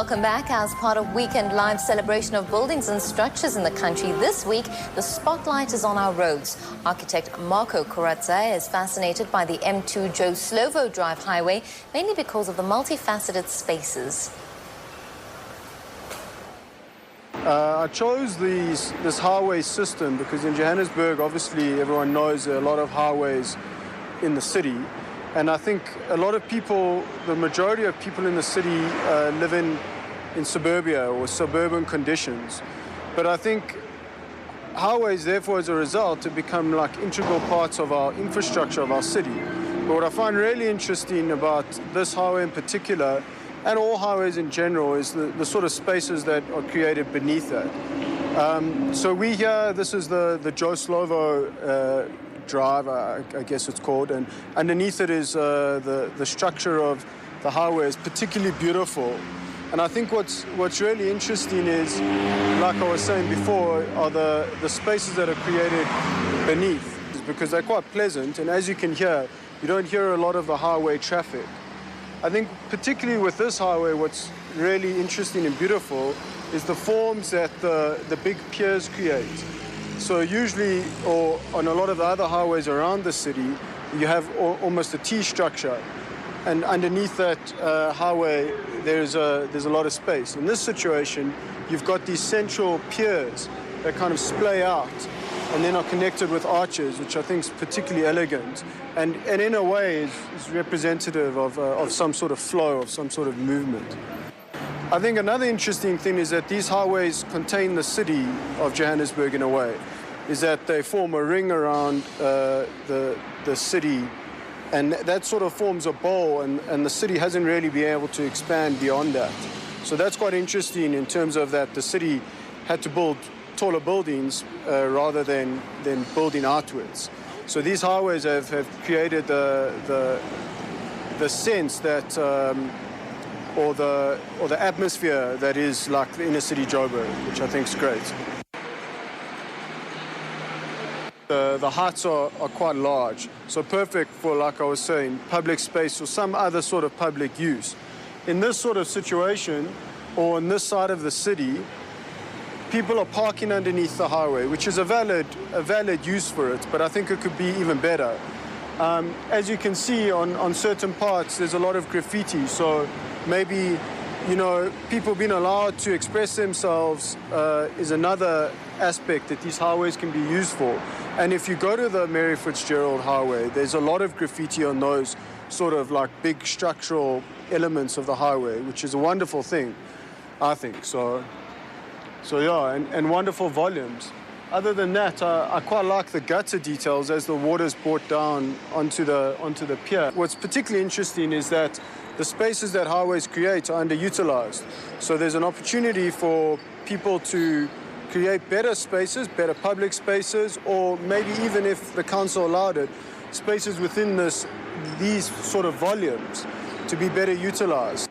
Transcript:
Welcome back. As part of Weekend Live's celebration of buildings and structures in the country this week, the spotlight is on our roads. Architect M Corazza is fascinated by the M2 Joe Slovo Drive highway, mainly because of the multifaceted spaces. I chose this highway system because in Johannesburg, obviously, everyone knows there are a lot of highways in the city. And I think a lot of people, the majority of people in the city live in suburbia or suburban conditions. But I think highways, therefore, as a result, have become like integral parts of our infrastructure of our city. But what I find really interesting about this highway in particular, and all highways in general, is the sort of spaces that are created beneath that. So we here, this is the Joe Slovo Drive, I guess it's called, and underneath it is the structure of the highway is particularly beautiful. And I think what's really interesting is, like I was saying before, are the spaces that are created beneath, because they're quite pleasant, and as you can hear, you don't hear a lot of the highway traffic. I think particularly with this highway, what's really interesting and beautiful is the forms that the big piers create. So usually, or on a lot of the other highways around the city, you have almost a T structure, and underneath that highway, there's a lot of space. In this situation, you've got these central piers that kind of splay out and then are connected with arches, which I think is particularly elegant, and in a way is representative of some sort of flow, of some sort of movement. I think another interesting thing is that these highways contain the city of Johannesburg in a way, is that they form a ring around the city, and that sort of forms a bowl, and the city hasn't really been able to expand beyond that. So that's quite interesting in terms of that the city had to build taller buildings rather than building outwards. So these highways have created the sense that or the atmosphere that is like the inner city Joburg, which I think is great. The heights are quite large, so perfect for, like I was saying, public space or some other sort of public use. In this sort of situation, or on this side of the city, people are parking underneath the highway, which is a valid use for it, but I think it could be even better. As you can see on certain parts, there's a lot of graffiti, so maybe, you know, people being allowed to express themselves is another aspect that these highways can be used for. And if you go to the Mary Fitzgerald Highway, there's a lot of graffiti on those sort of like big structural elements of the highway, which is a wonderful thing, I think. So yeah, and wonderful volumes. Other than that, I quite like the gutter details as the water's brought down onto the pier. What's particularly interesting is that the spaces that highways create are underutilized. So there's an opportunity for people to create better spaces, better public spaces, or maybe even if the council allowed it, spaces within these sort of volumes to be better utilized.